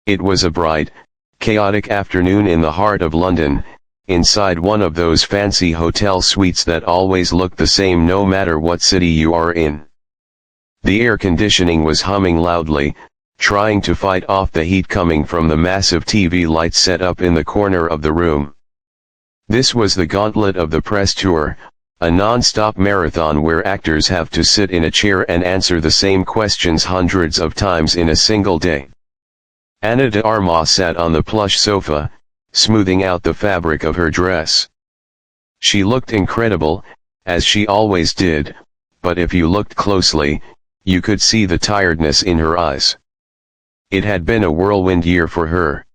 It was a bright, chaotic afternoon in the heart of London, inside one of those fancy hotel suites that always look the same no matter what city you are in. The air conditioning was humming loudly, trying to fight off the heat coming from the massive TV lights set up in the corner of the room. This was the gauntlet of the press tour, a non-stop marathon where actors have to sit in a chair and answer the same questions hundreds of times in a single day. Ana de Armas sat on the plush sofa, smoothing out the fabric of her dress. She looked incredible, as she always did, but if you looked closely, you could see the tiredness in her eyes. It had been a whirlwind year for her.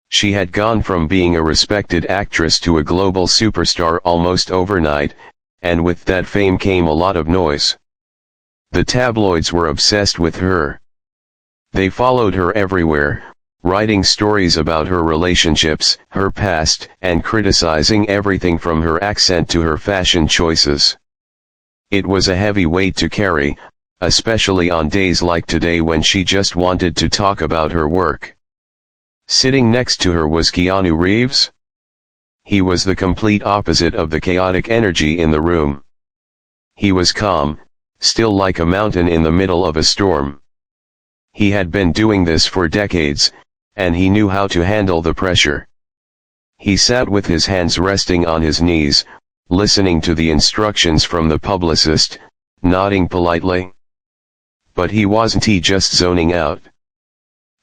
She had gone from being a respected actress to a global superstar almost overnight, and with that fame came a lot of noise. The tabloids were obsessed with her. They followed her everywhere, writing stories about her relationships, her past, and criticizing everything from her accent to her fashion choices. It was a heavy weight to carry, especially on days like today when she just wanted to talk about her work. Sitting next to her was Keanu Reeves. He was the complete opposite of the chaotic energy in the room. He was calm, still like a mountain in the middle of a storm. He had been doing this for decades, and he knew how to handle the pressure. He sat with his hands resting on his knees, listening to the instructions from the publicist, nodding politely. But he wasn't just zoning out.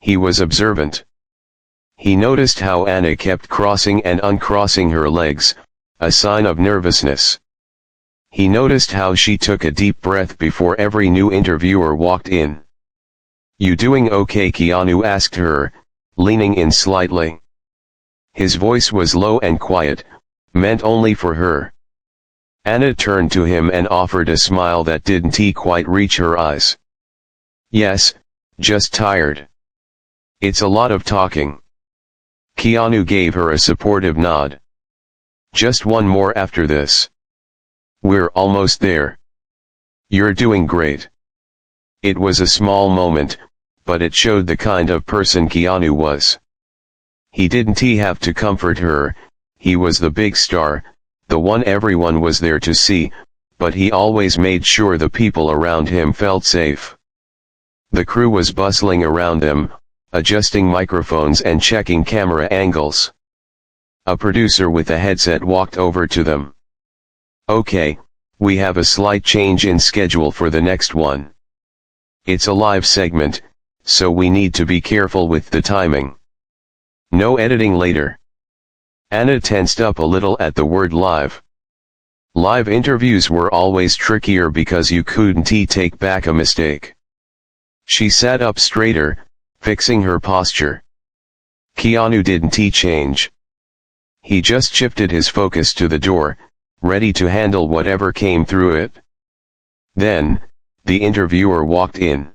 He was observant. He noticed how Anna kept crossing and uncrossing her legs, a sign of nervousness. He noticed how she took a deep breath before every new interviewer walked in. "You doing okay?" Keanu asked her, leaning in slightly. His voice was low and quiet, meant only for her. Anna turned to him and offered a smile that didn't quite reach her eyes. "Yes, just tired. It's a lot of talking." Keanu gave her a supportive nod. "Just one more after this. We're almost there. You're doing great." It was a small moment, but it showed the kind of person Keanu was. He didn't have to comfort her, he was the big star, the one everyone was there to see, but he always made sure the people around him felt safe. The crew was bustling around them, adjusting microphones and checking camera angles. A producer with a headset walked over to them. "Okay, we have a slight change in schedule for the next one. It's a live segment, so we need to be careful with the timing. No editing later." Anna tensed up a little at the word live. Live interviews were always trickier because you couldn't take back a mistake. She sat up straighter, fixing her posture. Keanu didn't change. He just shifted his focus to the door, ready to handle whatever came through it. Then, the interviewer walked in.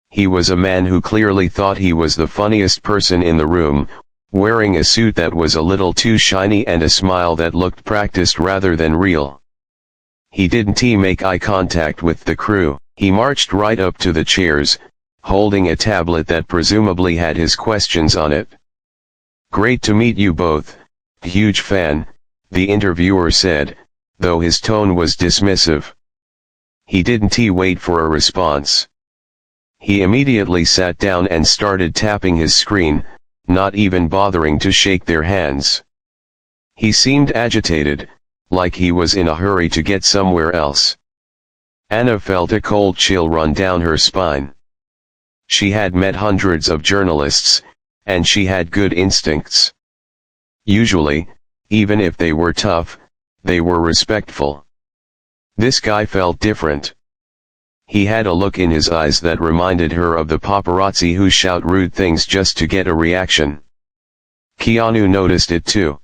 He was a man who clearly thought he was the funniest person in the room, wearing a suit that was a little too shiny and a smile that looked practiced rather than real. He didn't make eye contact with the crew. He marched right up to the chairs, holding a tablet that presumably had his questions on it. "Great to meet you both, huge fan," the interviewer said, though his tone was dismissive. He didn't wait for a response. He immediately sat down and started tapping his screen, not even bothering to shake their hands. He seemed agitated, like he was in a hurry to get somewhere else. Anna felt a cold chill run down her spine. She had met hundreds of journalists, and she had good instincts. Usually, even if they were tough, they were respectful. This guy felt different. He had a look in his eyes that reminded her of the paparazzi who shout rude things just to get a reaction. Keanu noticed it too.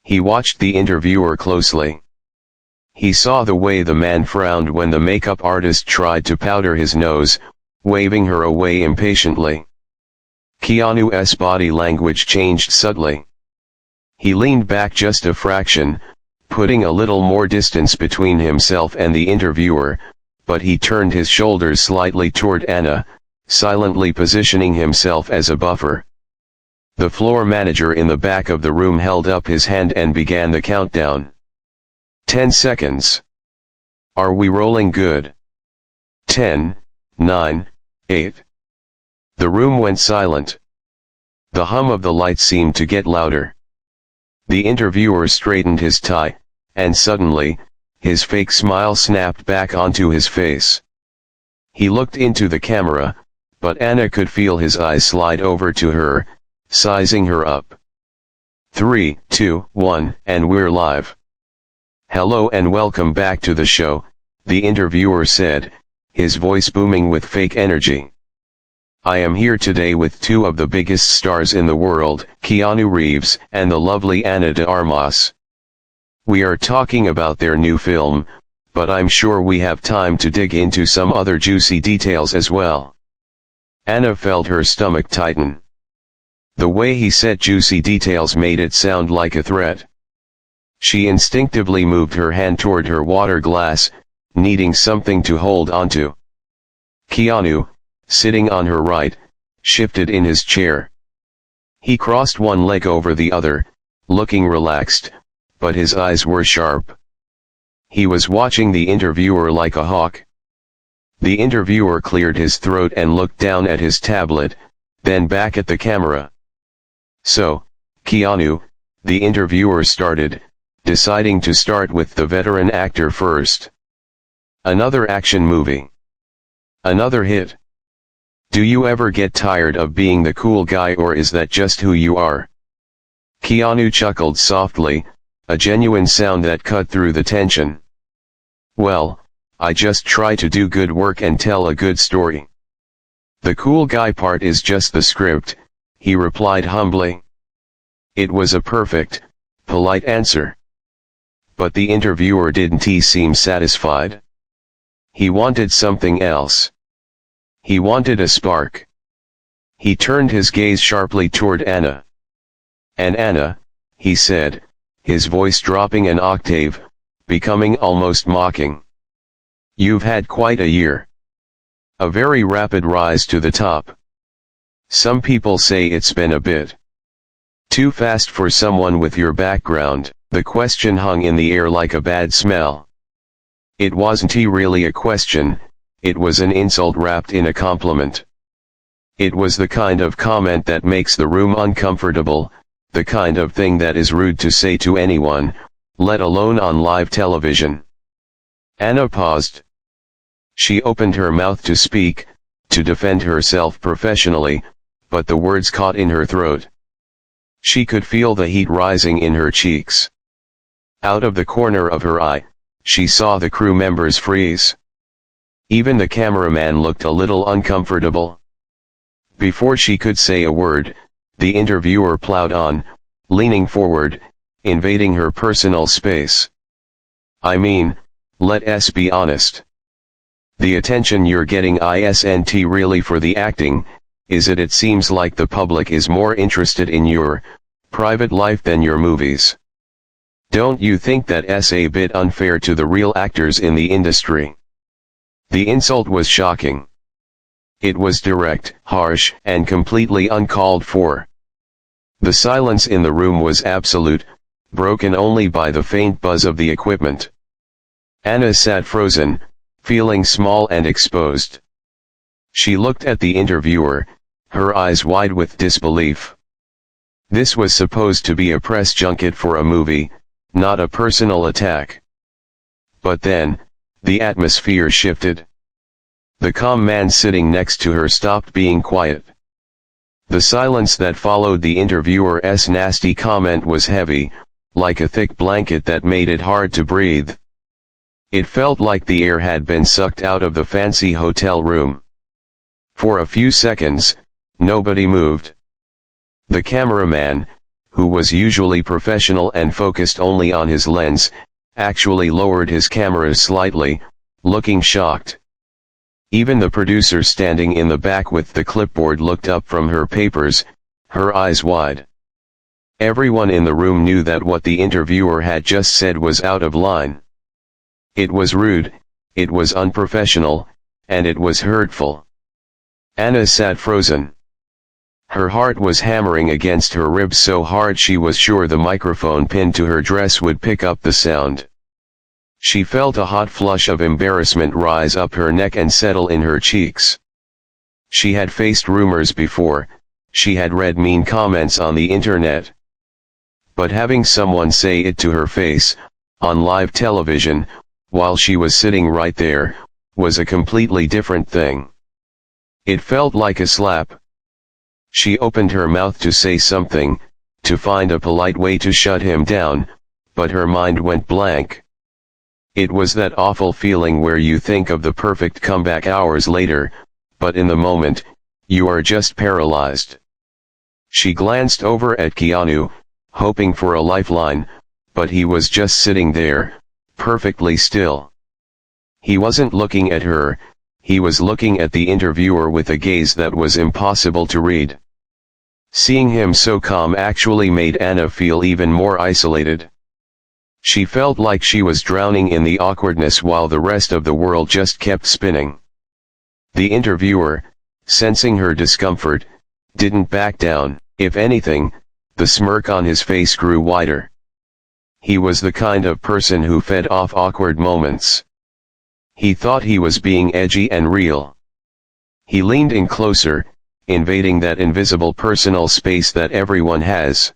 He watched the interviewer closely. He saw the way the man frowned when the makeup artist tried to powder his nose, waving her away impatiently. Keanu's body language changed subtly. He leaned back just a fraction, putting a little more distance between himself and the interviewer, but he turned his shoulders slightly toward Anna, silently positioning himself as a buffer. The floor manager in the back of the room held up his hand and began the countdown. 10 seconds. Are we rolling good? 10, 9, 8. The room went silent. The hum of the lights seemed to get louder. The interviewer straightened his tie, and suddenly, his fake smile snapped back onto his face. He looked into the camera, but Anna could feel his eyes slide over to her, sizing her up. 3, 2, 1, and we're live. Hello and welcome back to the show, the interviewer said, his voice booming with fake energy. I am here today with two of the biggest stars in the world, Keanu Reeves and the lovely Ana de Armas. We are talking about their new film, but I'm sure we have time to dig into some other juicy details as well. Anna felt her stomach tighten. The way he said juicy details made it sound like a threat. She instinctively moved her hand toward her water glass, needing something to hold onto. Keanu, sitting on her right, shifted in his chair. He crossed one leg over the other, looking relaxed, but his eyes were sharp. He was watching the interviewer like a hawk. The interviewer cleared his throat and looked down at his tablet, then back at the camera. So, Keanu, the interviewer started, deciding to start with the veteran actor first. Another action movie. Another hit. Do you ever get tired of being the cool guy, or is that just who you are? Keanu chuckled softly, a genuine sound that cut through the tension. Well, I just try to do good work and tell a good story. The cool guy part is just the script, he replied humbly. It was a perfect, polite answer. But the interviewer didn't seem satisfied. He wanted something else. He wanted a spark. He turned his gaze sharply toward Anna. And Anna, he said, his voice dropping an octave, becoming almost mocking. You've had quite a year. A very rapid rise to the top. Some people say it's been a bit too fast for someone with your background. The question hung in the air like a bad smell. It wasn't really a question, it was an insult wrapped in a compliment. It was the kind of comment that makes the room uncomfortable, the kind of thing that is rude to say to anyone, let alone on live television. Anna paused. She opened her mouth to speak, to defend herself professionally, but the words caught in her throat. She could feel the heat rising in her cheeks. Out of the corner of her eye, she saw the crew members freeze. Even the cameraman looked a little uncomfortable. Before she could say a word, the interviewer plowed on, leaning forward, invading her personal space. I mean, let's be honest. The attention you're getting isn't really for the acting, is it? It seems like the public is more interested in your private life than your movies. Don't you think that's a bit unfair to the real actors in the industry? The insult was shocking. It was direct, harsh, and completely uncalled for. The silence in the room was absolute, broken only by the faint buzz of the equipment. Anna sat frozen, feeling small and exposed. She looked at the interviewer, her eyes wide with disbelief. This was supposed to be a press junket for a movie, not a personal attack. But then, the atmosphere shifted. The calm man sitting next to her stopped being quiet. The silence that followed the interviewer's nasty comment was heavy, like a thick blanket that made it hard to breathe. It felt like the air had been sucked out of the fancy hotel room. For a few seconds, nobody moved. The cameraman, who was usually professional and focused only on his lens, actually lowered his camera slightly, looking shocked. Even the producer standing in the back with the clipboard looked up from her papers, her eyes wide. Everyone in the room knew that what the interviewer had just said was out of line. It was rude, it was unprofessional, and it was hurtful. Anna sat frozen. Her heart was hammering against her ribs so hard she was sure the microphone pinned to her dress would pick up the sound. She felt a hot flush of embarrassment rise up her neck and settle in her cheeks. She had faced rumors before, she had read mean comments on the internet. But having someone say it to her face, on live television, while she was sitting right there, was a completely different thing. It felt like a slap. She opened her mouth to say something, to find a polite way to shut him down, but her mind went blank. It was that awful feeling where you think of the perfect comeback hours later, but in the moment, you are just paralyzed. She glanced over at Keanu, hoping for a lifeline, but he was just sitting there, perfectly still. He wasn't looking at her, he was looking at the interviewer with a gaze that was impossible to read. Seeing him so calm actually made Anna feel even more isolated. She felt like she was drowning in the awkwardness while the rest of the world just kept spinning. The interviewer, sensing her discomfort, didn't back down. If anything, the smirk on his face grew wider. He was the kind of person who fed off awkward moments. He thought he was being edgy and real. He leaned in closer, invading that invisible personal space that everyone has.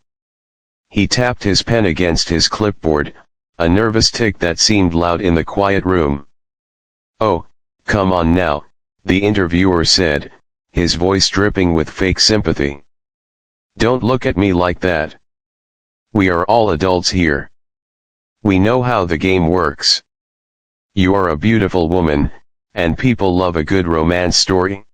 He tapped his pen against his clipboard, a nervous tick that seemed loud in the quiet room. "Oh, come on now," the interviewer said, his voice dripping with fake sympathy. "Don't look at me like that. We are all adults here. We know how the game works. You are a beautiful woman, and people love a good romance story.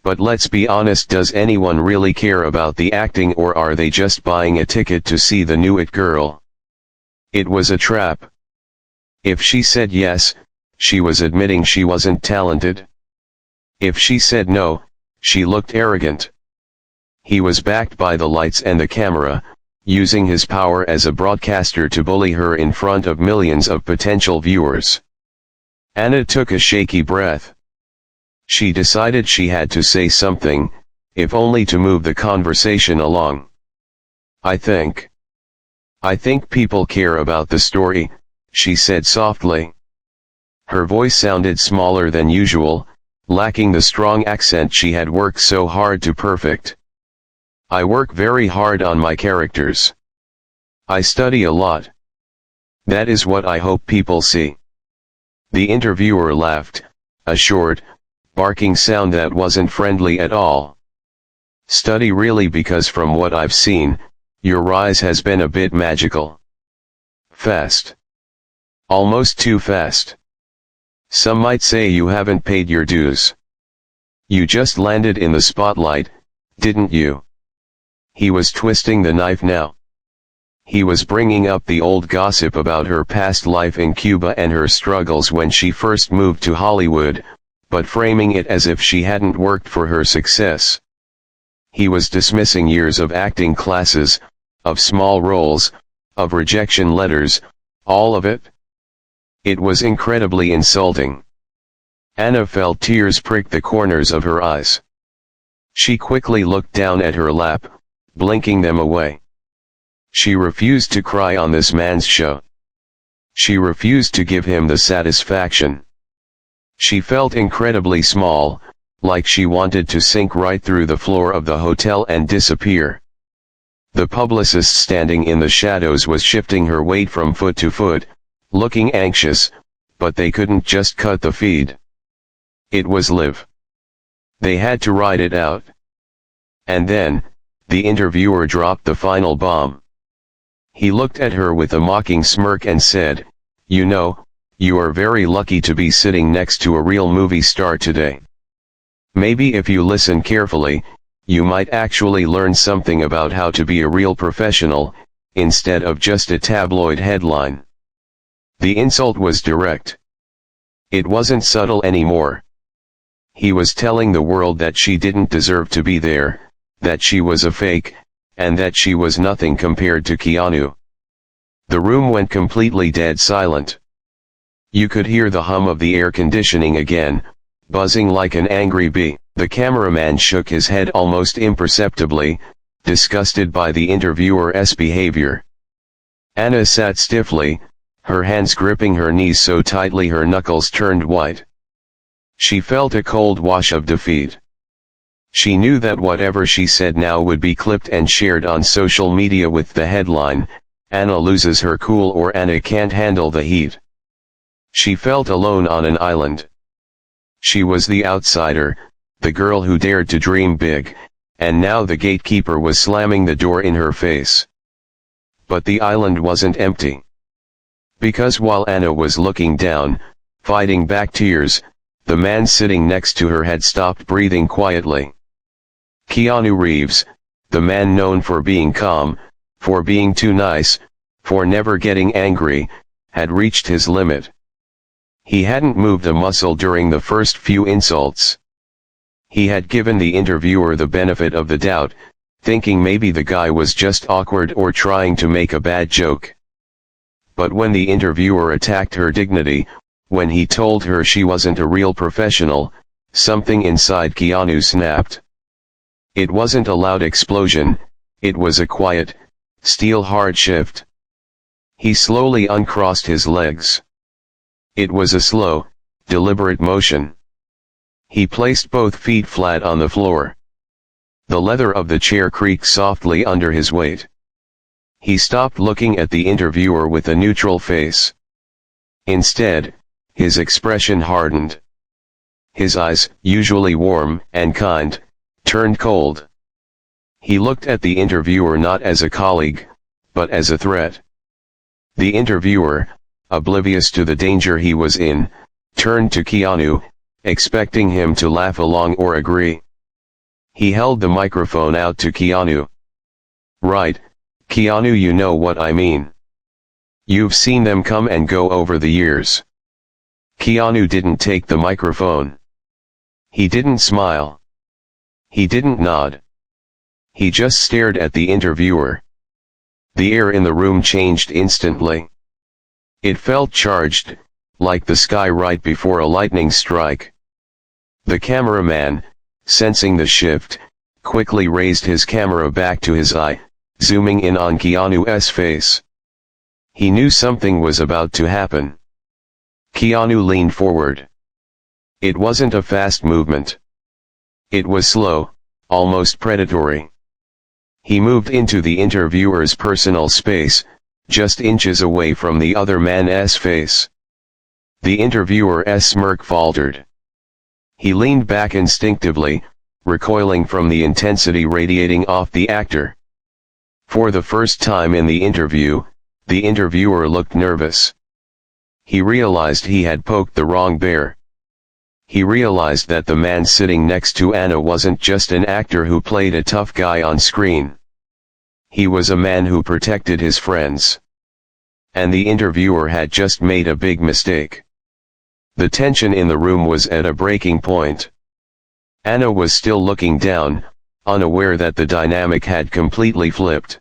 But let's be honest, does anyone really care about the acting, or are they just buying a ticket to see the new It girl?" It was a trap. If she said yes, she was admitting she wasn't talented. If she said no, she looked arrogant. He was backed by the lights and the camera, using his power as a broadcaster to bully her in front of millions of potential viewers. Anna took a shaky breath. She decided she had to say something, if only to move the conversation along. I think people care about the story," she said softly. Her voice sounded smaller than usual, lacking the strong accent she had worked so hard to perfect. "I work very hard on my characters. I study a lot. That is what I hope people see." The interviewer laughed, a short, barking sound that wasn't friendly at all. "Study really, because from what I've seen, your rise has been a bit magical. Fast. Almost too fast. Some might say you haven't paid your dues. You just landed in the spotlight, didn't you?" He was twisting the knife now. He was bringing up the old gossip about her past life in Cuba and her struggles when she first moved to Hollywood, but framing it as if she hadn't worked for her success. He was dismissing years of acting classes, of small roles, of rejection letters, all of it. It was incredibly insulting. Anna felt tears prick the corners of her eyes. She quickly looked down at her lap, blinking them away. She refused to cry on this man's show. She refused to give him the satisfaction. She felt incredibly small, like she wanted to sink right through the floor of the hotel and disappear. The publicist standing in the shadows was shifting her weight from foot to foot, looking anxious, but they couldn't just cut the feed. It was live. They had to ride it out. And then, the interviewer dropped the final bomb. He looked at her with a mocking smirk and said, "You know, you are very lucky to be sitting next to a real movie star today. Maybe if you listen carefully, you might actually learn something about how to be a real professional, instead of just a tabloid headline." The insult was direct. It wasn't subtle anymore. He was telling the world that she didn't deserve to be there, that she was a fake, and that she was nothing compared to Keanu. The room went completely dead silent. You could hear the hum of the air conditioning again, buzzing like an angry bee. The cameraman shook his head almost imperceptibly, disgusted by the interviewer's behavior. Anna sat stiffly, her hands gripping her knees so tightly her knuckles turned white. She felt a cold wash of defeat. She knew that whatever she said now would be clipped and shared on social media with the headline, "Anna loses her cool" or "Anna can't handle the heat." She felt alone on an island. She was the outsider, the girl who dared to dream big, and now the gatekeeper was slamming the door in her face. But the island wasn't empty. Because while Anna was looking down, fighting back tears, the man sitting next to her had stopped breathing quietly. Keanu Reeves, the man known for being calm, for being too nice, for never getting angry, had reached his limit. He hadn't moved a muscle during the first few insults. He had given the interviewer the benefit of the doubt, thinking maybe the guy was just awkward or trying to make a bad joke. But when the interviewer attacked her dignity, when he told her she wasn't a real professional, something inside Keanu snapped. It wasn't a loud explosion, it was a quiet, steel-hard shift. He slowly uncrossed his legs. It was a slow, deliberate motion. He placed both feet flat on the floor. The leather of the chair creaked softly under his weight. He stopped looking at the interviewer with a neutral face. Instead, his expression hardened. His eyes, usually warm and kind, turned cold. He looked at the interviewer not as a colleague, but as a threat. The interviewer, oblivious to the danger he was in, turned to Keanu, expecting him to laugh along or agree. He held the microphone out to Keanu. "Right, Keanu, you know what I mean. You've seen them come and go over the years." Keanu didn't take the microphone. He didn't smile. He didn't nod. He just stared at the interviewer. The air in the room changed instantly. It felt charged, like the sky right before a lightning strike. The cameraman, sensing the shift, quickly raised his camera back to his eye, zooming in on Keanu's face. He knew something was about to happen. Keanu leaned forward. It wasn't a fast movement. It was slow, almost predatory. He moved into the interviewer's personal space, just inches away from the other man's face. The interviewer's smirk faltered. He leaned back instinctively, recoiling from the intensity radiating off the actor. For the first time in the interviewer looked nervous. He realized he had poked the wrong bear. He realized that the man sitting next to Anna wasn't just an actor who played a tough guy on screen. He was a man who protected his friends. And the interviewer had just made a big mistake. The tension in the room was at a breaking point. Anna was still looking down, unaware that the dynamic had completely flipped.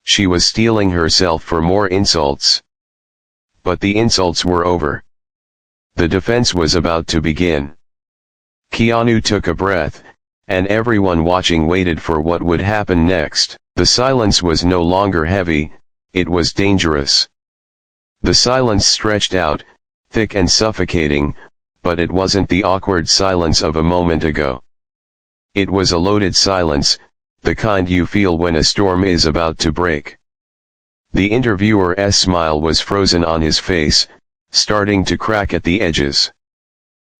She was steeling herself for more insults. But the insults were over. The defense was about to begin. Keanu took a breath, and everyone watching waited for what would happen next. The silence was no longer heavy, it was dangerous. The silence stretched out, thick and suffocating, but it wasn't the awkward silence of a moment ago. It was a loaded silence, the kind you feel when a storm is about to break. The interviewer's smile was frozen on his face, starting to crack at the edges.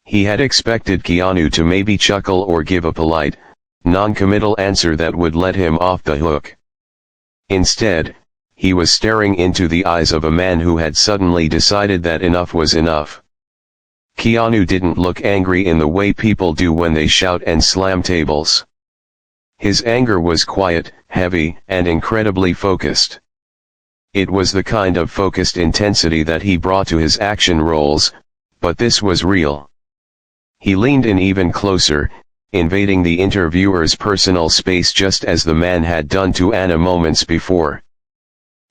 He had expected Keanu to maybe chuckle or give a polite, non-committal answer that would let him off the hook. Instead, he was staring into the eyes of a man who had suddenly decided that enough was enough. Keanu didn't look angry in the way people do when they shout and slam tables. His anger was quiet, heavy, and incredibly focused. It was the kind of focused intensity that he brought to his action roles, but this was real. He leaned in even closer, invading the interviewer's personal space just as the man had done to Anna moments before.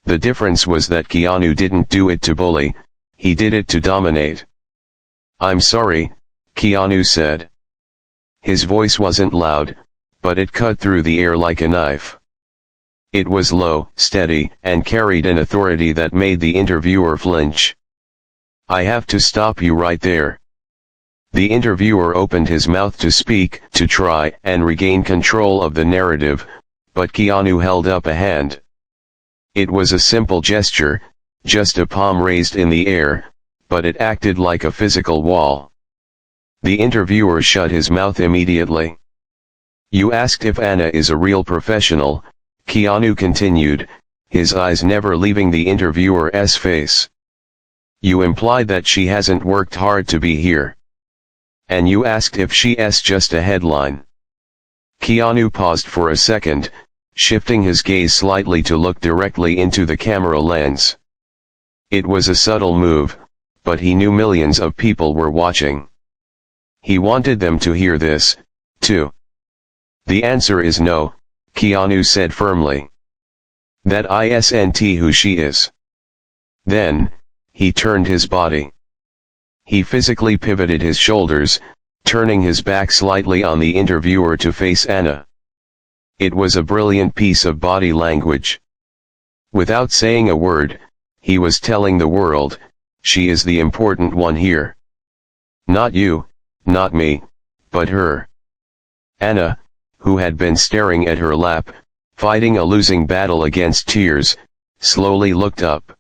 The difference was that Keanu didn't do it to bully, he did it to dominate. "I'm sorry, Keanu said. His voice wasn't loud, but it cut through the air like a knife. It was low, steady, and carried an authority that made the interviewer flinch. I have to stop you right there. The interviewer opened his mouth to speak, to try and regain control of the narrative, but Keanu held up a hand. It was a simple gesture, just a palm raised in the air, but it acted like a physical wall. The interviewer shut his mouth immediately. You asked if Anna is a real professional, Keanu continued, his eyes never leaving the interviewer's face. You implied that she hasn't worked hard to be here. And you asked if she's just a headline. Keanu paused for a second, shifting his gaze slightly to look directly into the camera lens. It was a subtle move, but he knew millions of people were watching. He wanted them to hear this, too. The answer is no, Keanu said firmly. That isn't who she is. Then, he turned his body. He physically pivoted his shoulders, turning his back slightly on the interviewer to face Anna. It was a brilliant piece of body language. Without saying a word, he was telling the world, she is the important one here. Not you, not me, but her. Anna, who had been staring at her lap, fighting a losing battle against tears, slowly looked up.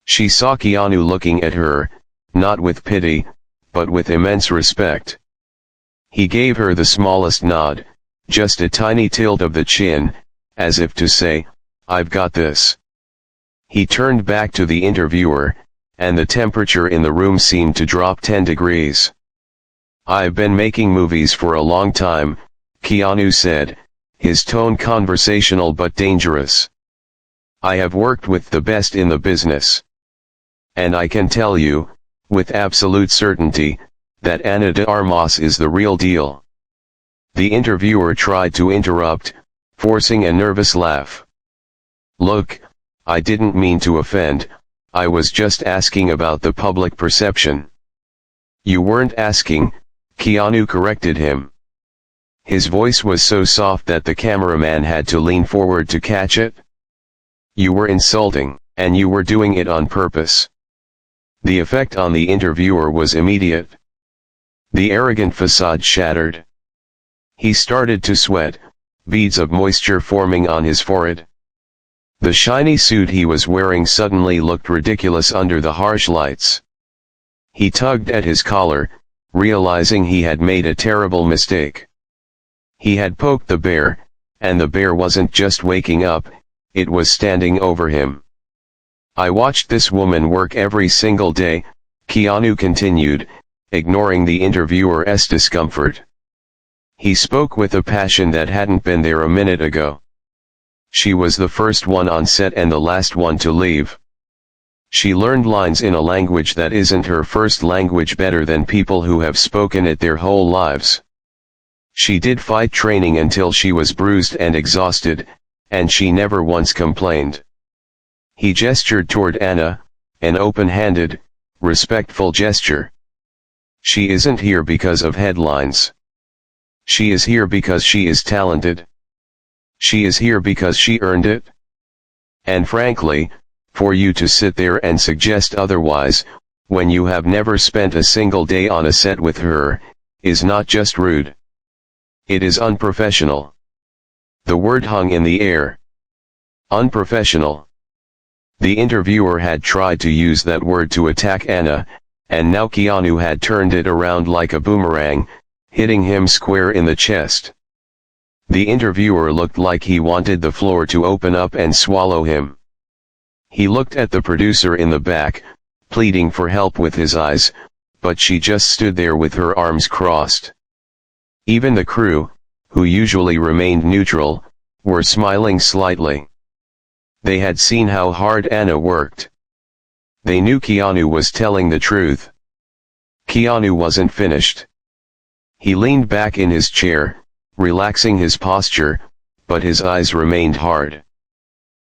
She saw Keanu looking at her, not with pity, but with immense respect. He gave her the smallest nod, just a tiny tilt of the chin, as if to say, I've got this. He turned back to the interviewer, and the temperature in the room seemed to drop 10 degrees. I've been making movies for a long time, Keanu said, his tone conversational but dangerous. I have worked with the best in the business. And I can tell you, with absolute certainty, that Ana de Armas is the real deal. The interviewer tried to interrupt, forcing a nervous laugh. Look, I didn't mean to offend, I was just asking about the public perception. You weren't asking, Keanu corrected him. His voice was so soft that the cameraman had to lean forward to catch it. You were insulting, and you were doing it on purpose. The effect on the interviewer was immediate. The arrogant facade shattered. He started to sweat, beads of moisture forming on his forehead. The shiny suit he was wearing suddenly looked ridiculous under the harsh lights. He tugged at his collar, realizing he had made a terrible mistake. He had poked the bear, and the bear wasn't just waking up, it was standing over him. I watched this woman work every single day, Keanu continued, ignoring the interviewer's discomfort. He spoke with a passion that hadn't been there a minute ago. She was the first one on set and the last one to leave. She learned lines in a language that isn't her first language better than people who have spoken it their whole lives. She did fight training until she was bruised and exhausted, and she never once complained. He gestured toward Anna, an open-handed, respectful gesture. She isn't here because of headlines. She is here because she is talented. She is here because she earned it. And frankly, for you to sit there and suggest otherwise, when you have never spent a single day on a set with her, is not just rude. It is unprofessional. The word hung in the air. Unprofessional. The interviewer had tried to use that word to attack Anna, and now Keanu had turned it around like a boomerang, hitting him square in the chest. The interviewer looked like he wanted the floor to open up and swallow him. He looked at the producer in the back, pleading for help with his eyes, but she just stood there with her arms crossed. Even the crew, who usually remained neutral, were smiling slightly. They had seen how hard Anna worked. They knew Keanu was telling the truth. Keanu wasn't finished. He leaned back in his chair, relaxing his posture, but his eyes remained hard.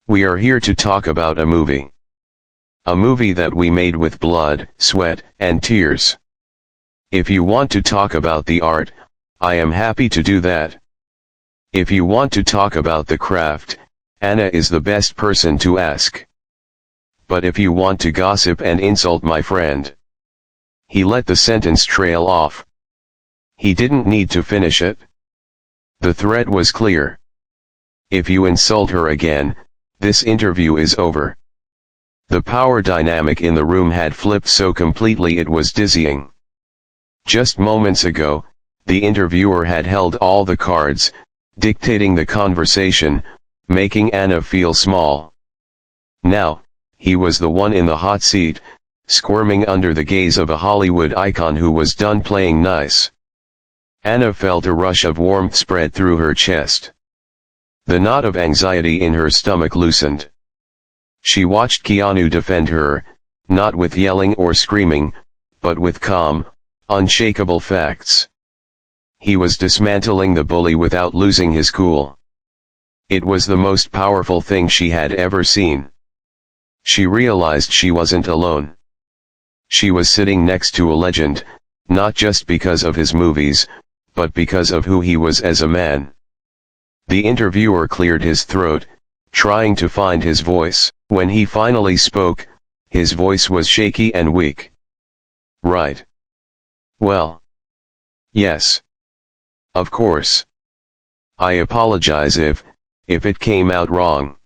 We are here to talk about a movie. A movie that we made with blood, sweat, and tears. If you want to talk about the art, I am happy to do that. If you want to talk about the craft, Anna is the best person to ask. But if you want to gossip and insult my friend. He let the sentence trail off. He didn't need to finish it. The threat was clear. If you insult her again, this interview is over. The power dynamic in the room had flipped so completely it was dizzying. Just moments ago, the interviewer had held all the cards, dictating the conversation, making Anna feel small. Now, he was the one in the hot seat, squirming under the gaze of a Hollywood icon who was done playing nice. Anna felt a rush of warmth spread through her chest. The knot of anxiety in her stomach loosened. She watched Keanu defend her, not with yelling or screaming, but with calm, unshakable facts. He was dismantling the bully without losing his cool. It was the most powerful thing she had ever seen. She realized she wasn't alone. She was sitting next to a legend, not just because of his movies, but because of who he was as a man. The interviewer cleared his throat, trying to find his voice. When he finally spoke, his voice was shaky and weak. Right. Well. Yes. Of course. I apologize if it came out wrong.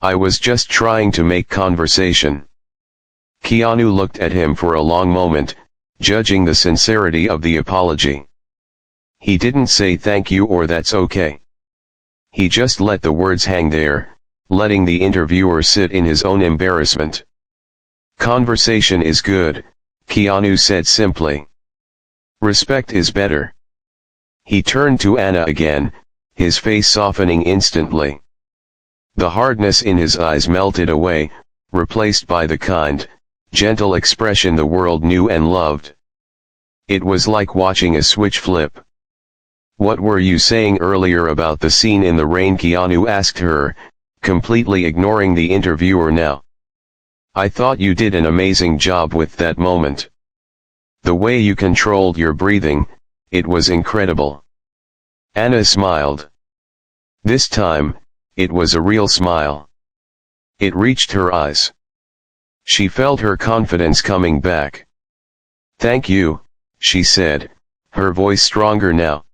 I was just trying to make conversation. Keanu looked at him for a long moment, judging the sincerity of the apology. He didn't say thank you or that's okay. He just let the words hang there, letting the interviewer sit in his own embarrassment. Conversation is good, Keanu said simply. Respect is better. He turned to Anna again, his face softening instantly. The hardness in his eyes melted away, replaced by the kind, gentle expression the world knew and loved. It was like watching a switch flip. What were you saying earlier about the scene in the rain? Keanu asked her, completely ignoring the interviewer now. I thought you did an amazing job with that moment. The way you controlled your breathing, it was incredible. Anna smiled. This time, it was a real smile. It reached her eyes. She felt her confidence coming back. Thank you, she said, her voice stronger now.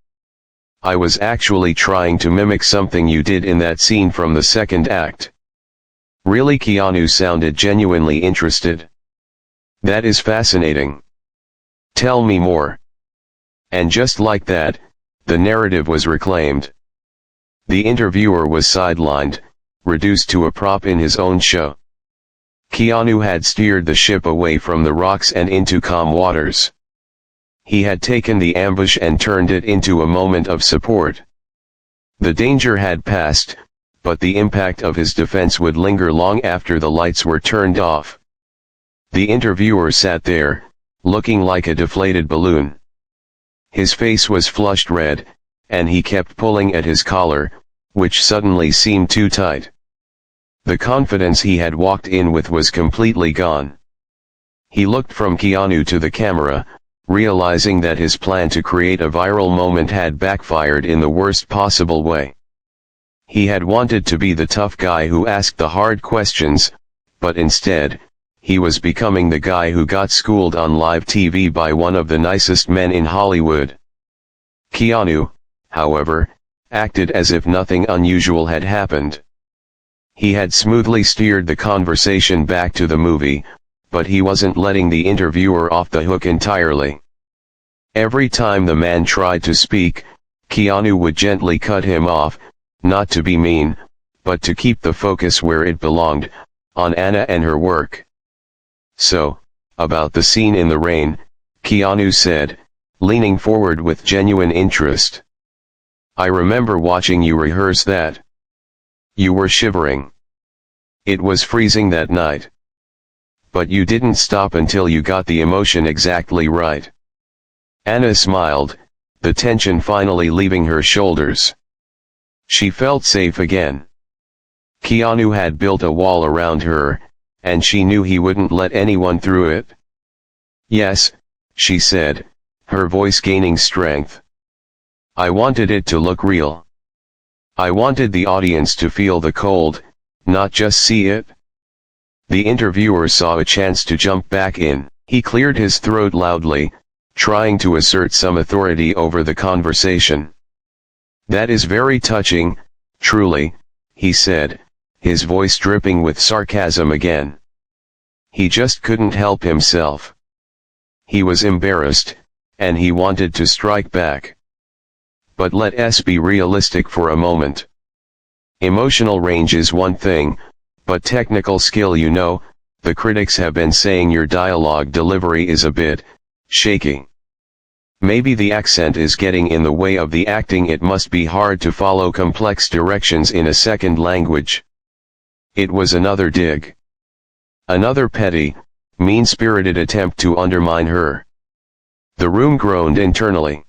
I was actually trying to mimic something you did in that scene from the second act. Really? Keanu sounded genuinely interested. That is fascinating. Tell me more. And just like that, the narrative was reclaimed. The interviewer was sidelined, reduced to a prop in his own show. Keanu had steered the ship away from the rocks and into calm waters. He had taken the ambush and turned it into a moment of support. The danger had passed, but the impact of his defense would linger long after the lights were turned off. The interviewer sat there, looking like a deflated balloon. His face was flushed red, and he kept pulling at his collar, which suddenly seemed too tight. The confidence he had walked in with was completely gone. He looked from Keanu to the camera, realizing that his plan to create a viral moment had backfired in the worst possible way. He had wanted to be the tough guy who asked the hard questions, but instead, he was becoming the guy who got schooled on live TV by one of the nicest men in Hollywood. Keanu, however, acted as if nothing unusual had happened. He had smoothly steered the conversation back to the movie, but he wasn't letting the interviewer off the hook entirely. Every time the man tried to speak, Keanu would gently cut him off, not to be mean, but to keep the focus where it belonged, on Anna and her work. So, about the scene in the rain, Keanu said, leaning forward with genuine interest. I remember watching you rehearse that. You were shivering. It was freezing that night. But you didn't stop until you got the emotion exactly right. Anna smiled, the tension finally leaving her shoulders. She felt safe again. Keanu had built a wall around her, and she knew he wouldn't let anyone through it. Yes, she said, her voice gaining strength. I wanted it to look real. I wanted the audience to feel the cold, not just see it. The interviewer saw a chance to jump back in. He cleared his throat loudly, trying to assert some authority over the conversation. That is very touching, truly, he said, his voice dripping with sarcasm again. He just couldn't help himself. He was embarrassed, and he wanted to strike back. But let us be realistic for a moment. Emotional range is one thing, but technical skill, the critics have been saying your dialogue delivery is a bit shaky. Maybe the accent is getting in the way of the acting. It must be hard to follow complex directions in a second language. It was another dig. Another petty, mean-spirited attempt to undermine her. The room groaned internally.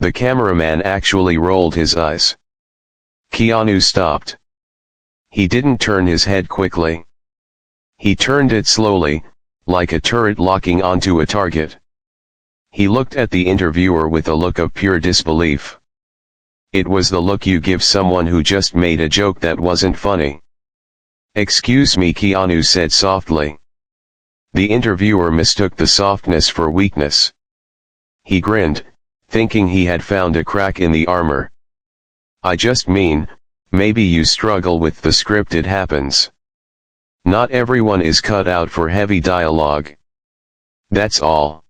The cameraman actually rolled his eyes. Keanu stopped. He didn't turn his head quickly. He turned it slowly, like a turret locking onto a target. He looked at the interviewer with a look of pure disbelief. It was the look you give someone who just made a joke that wasn't funny. "Excuse me," Keanu said softly. The interviewer mistook the softness for weakness. He grinned, thinking he had found a crack in the armor. "I just mean, maybe you struggle with the script. It happens. Not everyone is cut out for heavy dialogue. That's all."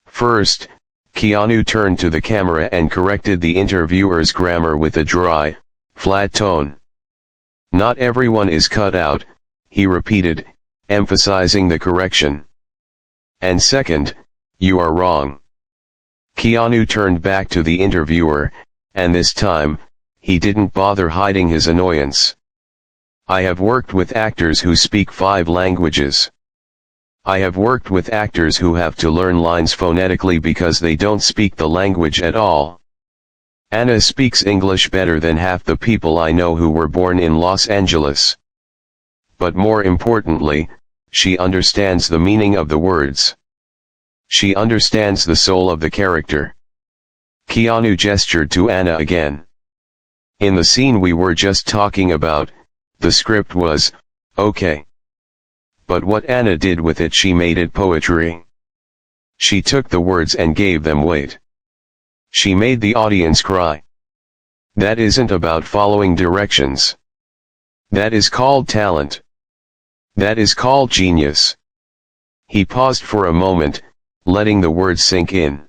First, Keanu turned to the camera and corrected the interviewer's grammar with a dry, flat tone. "Not everyone is cut out," he repeated, emphasizing the correction. "And second, you are wrong." Keanu turned back to the interviewer, and this time, he didn't bother hiding his annoyance. "I have worked with actors who speak 5 languages. I have worked with actors who have to learn lines phonetically because they don't speak the language at all. Anna speaks English better than half the people I know who were born in Los Angeles. But more importantly, she understands the meaning of the words. She understands the soul of the character." Keanu gestured to Anna again. "In the scene we were just talking about, the script was okay. But what Anna did with it, she made it poetry. She took the words and gave them weight. She made the audience cry. That isn't about following directions. That is called talent. That is called genius." He paused for a moment, letting the words sink in.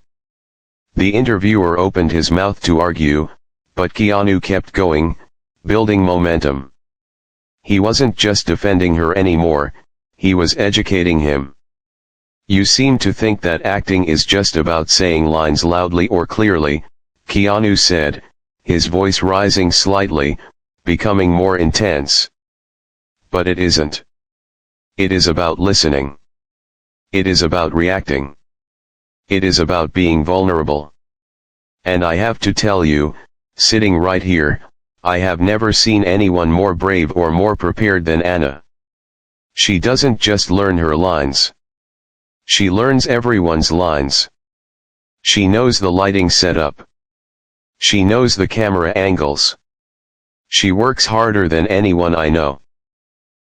The interviewer opened his mouth to argue, but Keanu kept going, building momentum. He wasn't just defending her anymore, he was educating him. "You seem to think that acting is just about saying lines loudly or clearly," Keanu said, his voice rising slightly, becoming more intense. "But it isn't. It is about listening. It is about reacting. It is about being vulnerable. And I have to tell you, sitting right here, I have never seen anyone more brave or more prepared than Anna. She doesn't just learn her lines. She learns everyone's lines. She knows the lighting setup. She knows the camera angles. She works harder than anyone I know."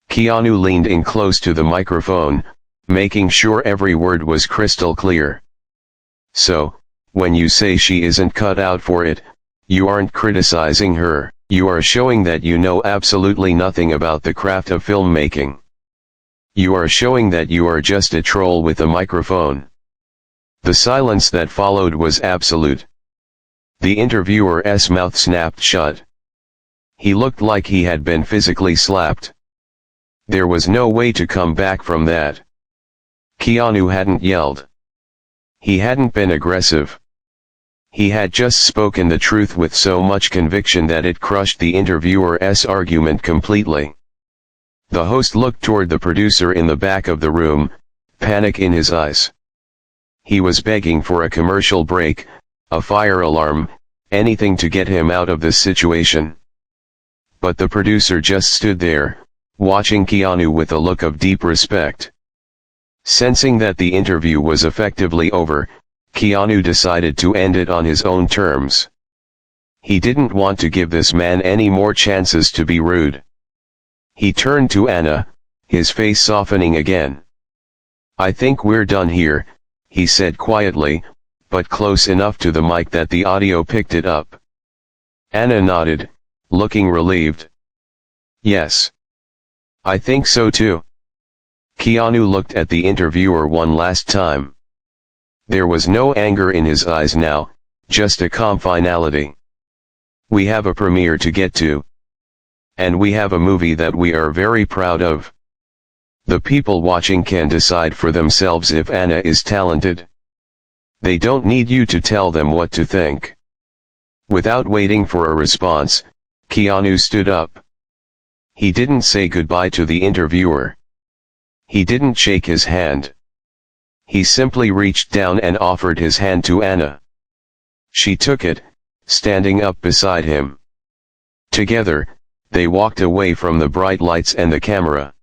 Keanu leaned in close to the microphone, making sure every word was crystal clear. "So, when you say she isn't cut out for it, you aren't criticizing her, you are showing that you know absolutely nothing about the craft of filmmaking. You are showing that you are just a troll with a microphone." The silence that followed was absolute. The interviewer's mouth snapped shut. He looked like he had been physically slapped. There was no way to come back from that. Keanu hadn't yelled. He hadn't been aggressive. He had just spoken the truth with so much conviction that it crushed the interviewer's argument completely. The host looked toward the producer in the back of the room, panic in his eyes. He was begging for a commercial break, a fire alarm, anything to get him out of this situation. But the producer just stood there, watching Keanu with a look of deep respect. Sensing that the interview was effectively over, Keanu decided to end it on his own terms. He didn't want to give this man any more chances to be rude. He turned to Anna, his face softening again. "I think we're done here," he said quietly, but close enough to the mic that the audio picked it up. Anna nodded, looking relieved. "Yes. I think so too." Keanu looked at the interviewer one last time. There was no anger in his eyes now, just a calm finality. "We have a premiere to get to. And we have a movie that we are very proud of. The people watching can decide for themselves if Anna is talented. They don't need you to tell them what to think." Without waiting for a response, Keanu stood up. He didn't say goodbye to the interviewer. He didn't shake his hand. He simply reached down and offered his hand to Anna. She took it, standing up beside him. Together, they walked away from the bright lights and the camera.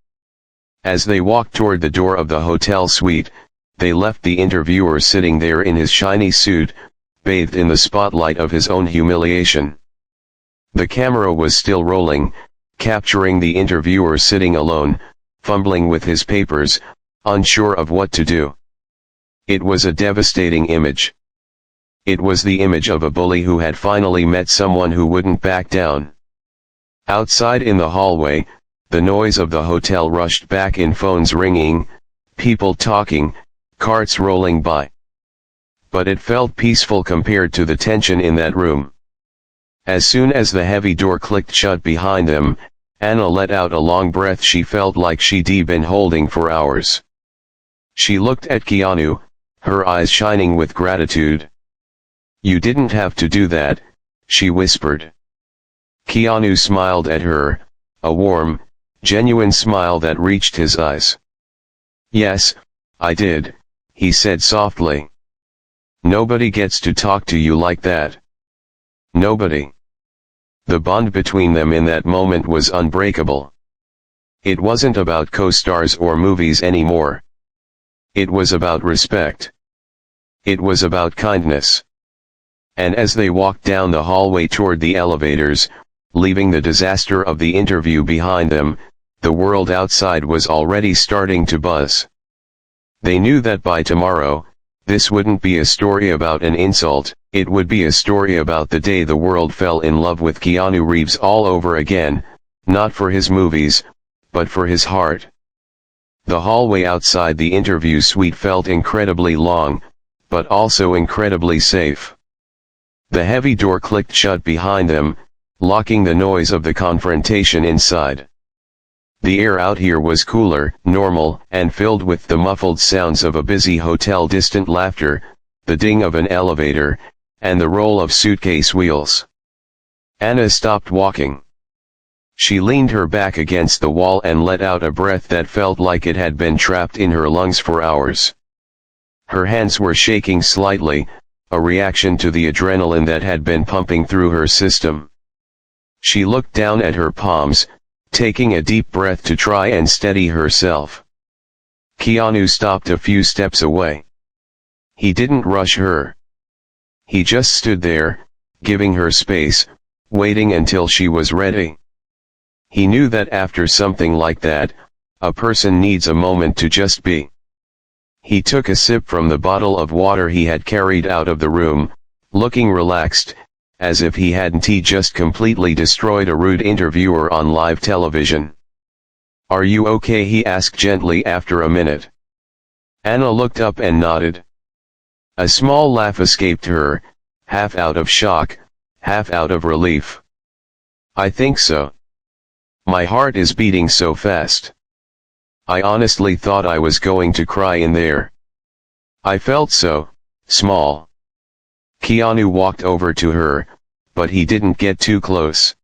As they walked toward the door of the hotel suite, they left the interviewer sitting there in his shiny suit, bathed in the spotlight of his own humiliation. The camera was still rolling, capturing the interviewer sitting alone, fumbling with his papers, unsure of what to do. It was a devastating image. It was the image of a bully who had finally met someone who wouldn't back down. Outside in the hallway, the noise of the hotel rushed back in, phones ringing, people talking, carts rolling by. But it felt peaceful compared to the tension in that room. As soon as the heavy door clicked shut behind them, Anna let out a long breath she felt like she'd been holding for hours. She looked at Keanu, her eyes shining with gratitude. "You didn't have to do that," she whispered. Keanu smiled at her, a warm, genuine smile that reached his eyes. "Yes, I did," he said softly. "Nobody gets to talk to you like that. Nobody." The bond between them in that moment was unbreakable. It wasn't about co-stars or movies anymore. It was about respect. It was about kindness. And as they walked down the hallway toward the elevators, leaving the disaster of the interview behind them, the world outside was already starting to buzz. They knew that by tomorrow, this wouldn't be a story about an insult, it would be a story about the day the world fell in love with Keanu Reeves all over again, not for his movies, but for his heart. The hallway outside the interview suite felt incredibly long, but also incredibly safe. The heavy door clicked shut behind them, locking the noise of the confrontation inside. The air out here was cooler, normal, and filled with the muffled sounds of a busy hotel, distant laughter, the ding of an elevator, and the roll of suitcase wheels. Anna stopped walking. She leaned her back against the wall and let out a breath that felt like it had been trapped in her lungs for hours. Her hands were shaking slightly, a reaction to the adrenaline that had been pumping through her system. She looked down at her palms, taking a deep breath to try and steady herself. Keanu stopped a few steps away. He didn't rush her. He just stood there, giving her space, waiting until she was ready. He knew that after something like that, a person needs a moment to just be. He took a sip from the bottle of water he had carried out of the room, looking relaxed, as if he hadn't just completely destroyed a rude interviewer on live television. "Are you okay?" he asked gently after a minute. Anna looked up and nodded. A small laugh escaped her, half out of shock, half out of relief. "I think so. My heart is beating so fast. I honestly thought I was going to cry in there. I felt so small." Keanu walked over to her, but he didn't get too close.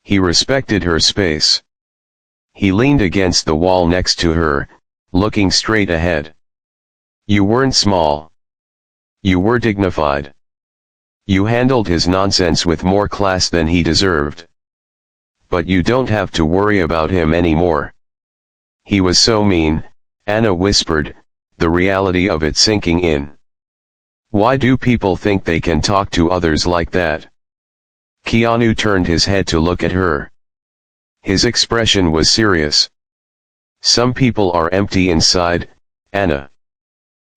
He respected her space. He leaned against the wall next to her, looking straight ahead. "You weren't small. You were dignified. You handled his nonsense with more class than he deserved. But you don't have to worry about him anymore. He was so mean," Anna whispered, the reality of it sinking in. Why do people think they can talk to others like that? Keanu turned his head to look at her. His expression was serious. Some people are empty inside, Anna.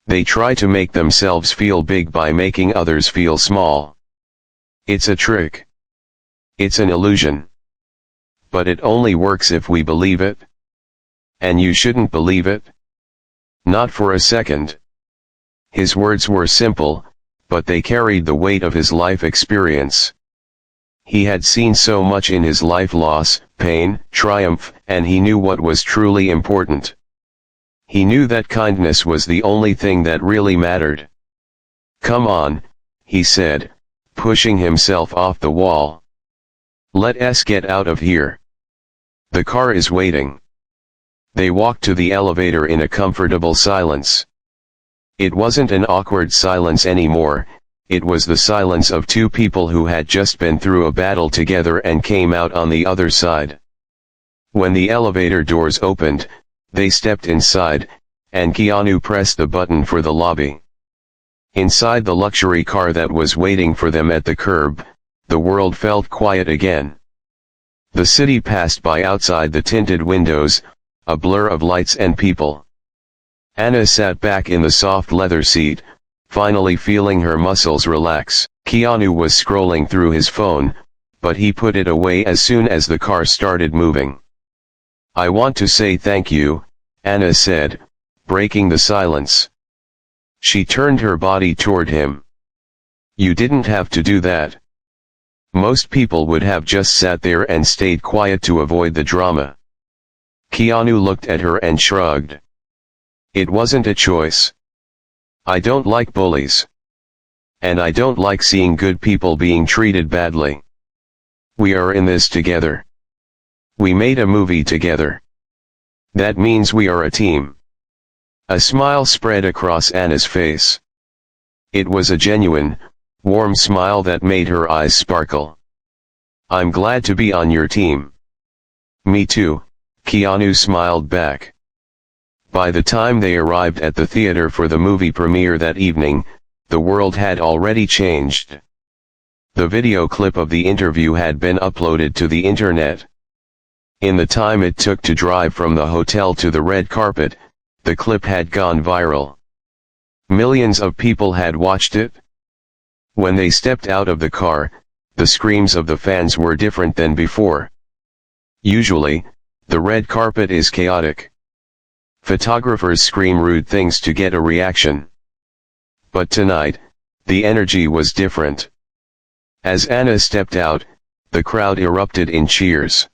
They try to make themselves feel big by making others feel small. It's a trick. It's an illusion. But it only works if we believe it. And you shouldn't believe it. Not for a second. His words were simple, but they carried the weight of his life experience. He had seen so much in his life: loss, pain, triumph, and he knew what was truly important. He knew that kindness was the only thing that really mattered. Come on, he said, pushing himself off the wall. Let us get out of here. The car is waiting. They walked to the elevator in a comfortable silence. It wasn't an awkward silence anymore, it was the silence of two people who had just been through a battle together and came out on the other side. When the elevator doors opened, they stepped inside, and Keanu pressed the button for the lobby. Inside the luxury car that was waiting for them at the curb, the world felt quiet again. The city passed by outside the tinted windows, a blur of lights and people. Anna sat back in the soft leather seat, finally feeling her muscles relax. Keanu was scrolling through his phone, but he put it away as soon as the car started moving. I want to say thank you, Anna said, breaking the silence. She turned her body toward him. You didn't have to do that. Most people would have just sat there and stayed quiet to avoid the drama. Keanu looked at her and shrugged. It wasn't a choice. I don't like bullies. And I don't like seeing good people being treated badly. We are in this together. We made a movie together. That means we are a team. A smile spread across Anna's face. It was a genuine, warm smile that made her eyes sparkle. I'm glad to be on your team. Me too, Keanu smiled back. By the time they arrived at the theater for the movie premiere that evening, the world had already changed. The video clip of the interview had been uploaded to the internet. In the time it took to drive from the hotel to the red carpet, the clip had gone viral. Millions of people had watched it. When they stepped out of the car, the screams of the fans were different than before. Usually, the red carpet is chaotic. Photographers scream rude things to get a reaction. But tonight, the energy was different. As Anna stepped out, the crowd erupted in cheers.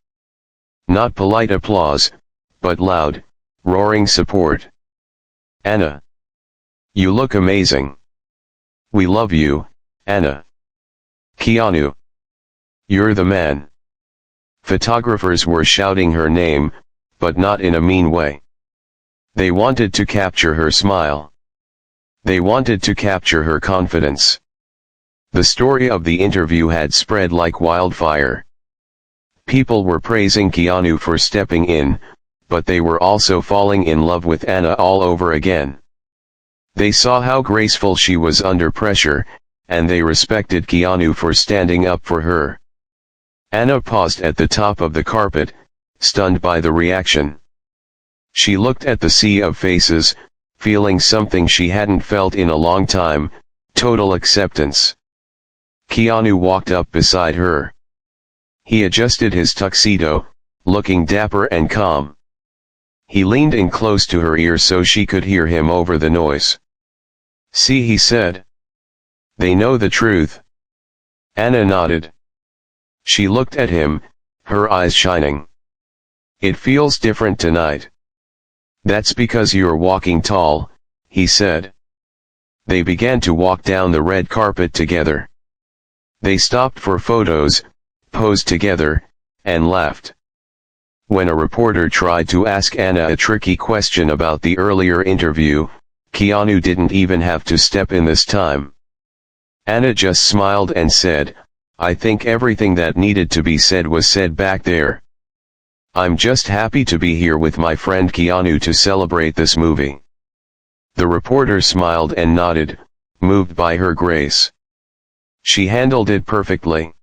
Not polite applause, but loud, roaring support. Anna. You look amazing. We love you, Anna. Keanu. You're the man. Photographers were shouting her name, but not in a mean way. They wanted to capture her smile. They wanted to capture her confidence. The story of the interview had spread like wildfire. People were praising Keanu for stepping in, but they were also falling in love with Anna all over again. They saw how graceful she was under pressure, and they respected Keanu for standing up for her. Anna paused at the top of the carpet, stunned by the reaction. She looked at the sea of faces, feeling something she hadn't felt in a long time, total acceptance. Keanu walked up beside her. He adjusted his tuxedo, looking dapper and calm. He leaned in close to her ear so she could hear him over the noise. See, he said. They know the truth. Anna nodded. She looked at him, her eyes shining. It feels different tonight. That's because you're walking tall, he said. They began to walk down the red carpet together. They stopped for photos, posed together, and laughed. When a reporter tried to ask Anna a tricky question about the earlier interview, Keanu didn't even have to step in this time. Anna just smiled and said, I think everything that needed to be said was said back there. I'm just happy to be here with my friend Keanu to celebrate this movie. The reporter smiled and nodded, moved by her grace. She handled it perfectly.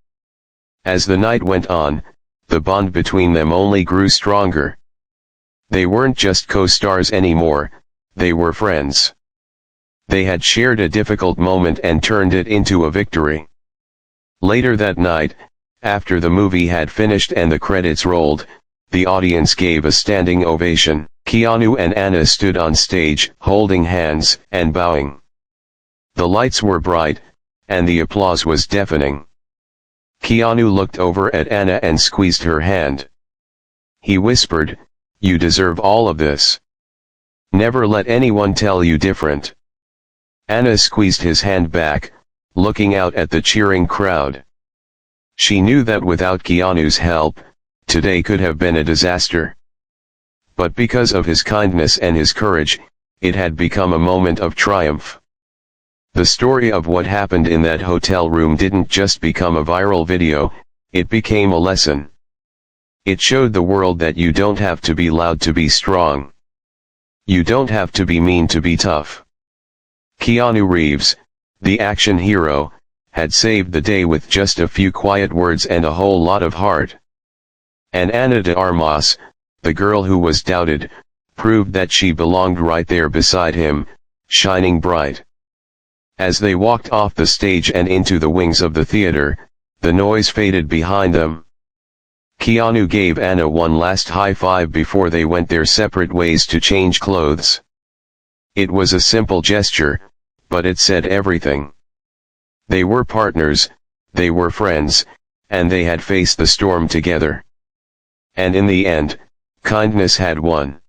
As the night went on, the bond between them only grew stronger. They weren't just co-stars anymore, they were friends. They had shared a difficult moment and turned it into a victory. Later that night, after the movie had finished and the credits rolled, the audience gave a standing ovation. Keanu and Anna stood on stage, holding hands and bowing. The lights were bright, and the applause was deafening. Keanu looked over at Anna and squeezed her hand. He whispered, "You deserve all of this. Never let anyone tell you different." Anna squeezed his hand back, looking out at the cheering crowd. She knew that without Keanu's help, today could have been a disaster. But because of his kindness and his courage, it had become a moment of triumph. The story of what happened in that hotel room didn't just become a viral video, it became a lesson. It showed the world that you don't have to be loud to be strong. You don't have to be mean to be tough. Keanu Reeves, the action hero, had saved the day with just a few quiet words and a whole lot of heart. And Ana de Armas, the girl who was doubted, proved that she belonged right there beside him, shining bright. As they walked off the stage and into the wings of the theater, the noise faded behind them. Keanu gave Anna one last high five before they went their separate ways to change clothes. It was a simple gesture, but it said everything. They were partners, they were friends, and they had faced the storm together. And in the end, kindness had won.